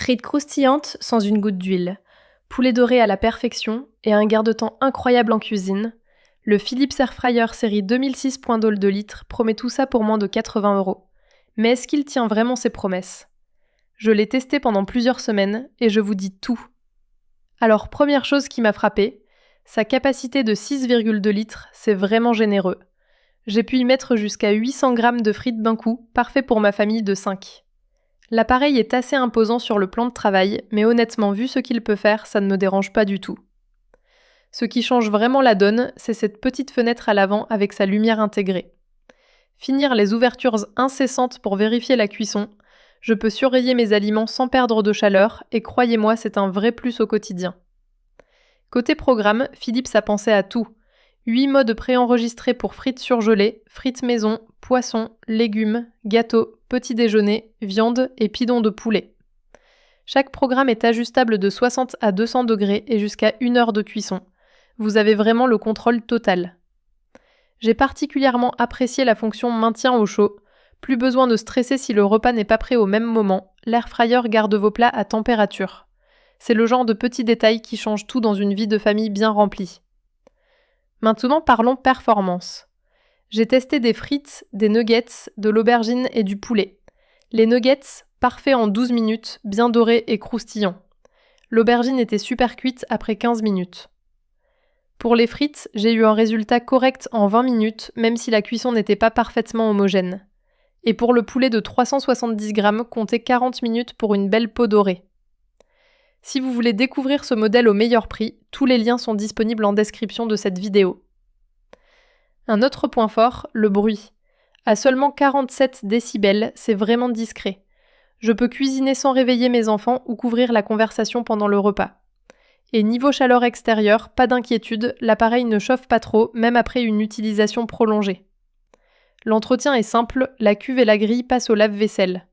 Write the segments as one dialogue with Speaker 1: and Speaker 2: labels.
Speaker 1: Frites croustillantes sans une goutte d'huile, poulet doré à la perfection et un gain-de-temps incroyable en cuisine, le Philips Airfryer série 2006.2 litres promet tout ça pour moins de 80 €. Mais est-ce qu'il tient vraiment ses promesses ? Je l'ai testé pendant plusieurs semaines et je vous dis tout. Alors première chose qui m'a frappée, sa capacité de 6,2 litres, c'est vraiment généreux. J'ai pu y mettre jusqu'à 800 grammes de frites d'un coup, parfait pour ma famille de 5. L'appareil est assez imposant sur le plan de travail, mais honnêtement, vu ce qu'il peut faire, ça ne me dérange pas du tout. Ce qui change vraiment la donne, c'est cette petite fenêtre à l'avant avec sa lumière intégrée. Finir les ouvertures incessantes pour vérifier la cuisson, je peux surveiller mes aliments sans perdre de chaleur et croyez-moi, c'est un vrai plus au quotidien. Côté programme, Philips a pensé à tout. 8 modes préenregistrés pour frites surgelées, frites maison, poissons, légumes, gâteaux, petit déjeuner, viande et pidon de poulet. Chaque programme est ajustable de 60 à 200 degrés et jusqu'à 1 heure de cuisson. Vous avez vraiment le contrôle total. J'ai particulièrement apprécié la fonction maintien au chaud. Plus besoin de stresser si le repas n'est pas prêt au même moment, l'airfryer garde vos plats à température. C'est le genre de petits détails qui changent tout dans une vie de famille bien remplie. Maintenant, parlons performance. J'ai testé des frites, des nuggets, de l'aubergine et du poulet. Les nuggets, parfaits en 12 minutes, bien dorés et croustillants. L'aubergine était super cuite après 15 minutes. Pour les frites, j'ai eu un résultat correct en 20 minutes, même si la cuisson n'était pas parfaitement homogène. Et pour le poulet de 370 grammes, comptez 40 minutes pour une belle peau dorée. Si vous voulez découvrir ce modèle au meilleur prix, tous les liens sont disponibles en description de cette vidéo. Un autre point fort, le bruit. À seulement 47 décibels, c'est vraiment discret. Je peux cuisiner sans réveiller mes enfants ou couvrir la conversation pendant le repas. Et niveau chaleur extérieure, pas d'inquiétude, l'appareil ne chauffe pas trop, même après une utilisation prolongée. L'entretien est simple, la cuve et la grille passent au lave-vaisselle.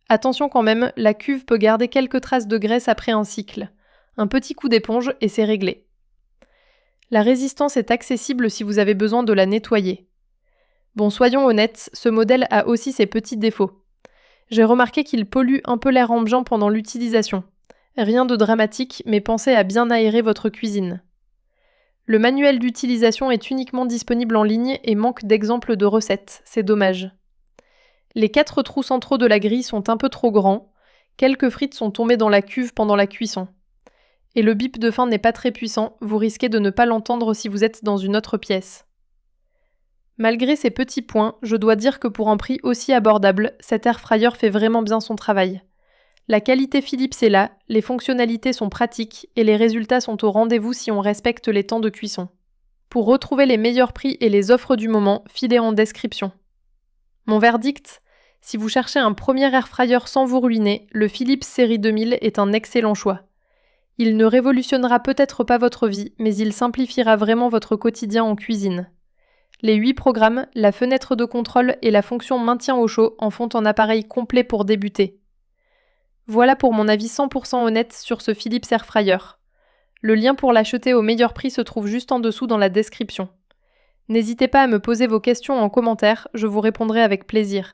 Speaker 1: Attention quand même, la cuve peut garder quelques traces de graisse après un cycle. Un petit coup d'éponge et c'est réglé. La résistance est accessible si vous avez besoin de la nettoyer. Bon, soyons honnêtes, ce modèle a aussi ses petits défauts. J'ai remarqué qu'il pollue un peu l'air ambiant pendant l'utilisation. Rien de dramatique, mais pensez à bien aérer votre cuisine. Le manuel d'utilisation est uniquement disponible en ligne et manque d'exemples de recettes, c'est dommage. Les 4 trous centraux de la grille sont un peu trop grands, quelques frites sont tombées dans la cuve pendant la cuisson. Et le bip de fin n'est pas très puissant, vous risquez de ne pas l'entendre si vous êtes dans une autre pièce. Malgré ces petits points, je dois dire que pour un prix aussi abordable, cet airfryer fait vraiment bien son travail. La qualité Philips est là, les fonctionnalités sont pratiques et les résultats sont au rendez-vous si on respecte les temps de cuisson. Pour retrouver les meilleurs prix et les offres du moment, filez en description. Mon verdict ? Si vous cherchez un premier airfryer sans vous ruiner, le Philips série 2000 est un excellent choix. Il ne révolutionnera peut-être pas votre vie, mais il simplifiera vraiment votre quotidien en cuisine. Les 8 programmes, la fenêtre de contrôle et la fonction maintien au chaud en font un appareil complet pour débuter. Voilà pour mon avis 100% honnête sur ce Philips Airfryer. Le lien pour l'acheter au meilleur prix se trouve juste en dessous dans la description. N'hésitez pas à me poser vos questions en commentaire, je vous répondrai avec plaisir.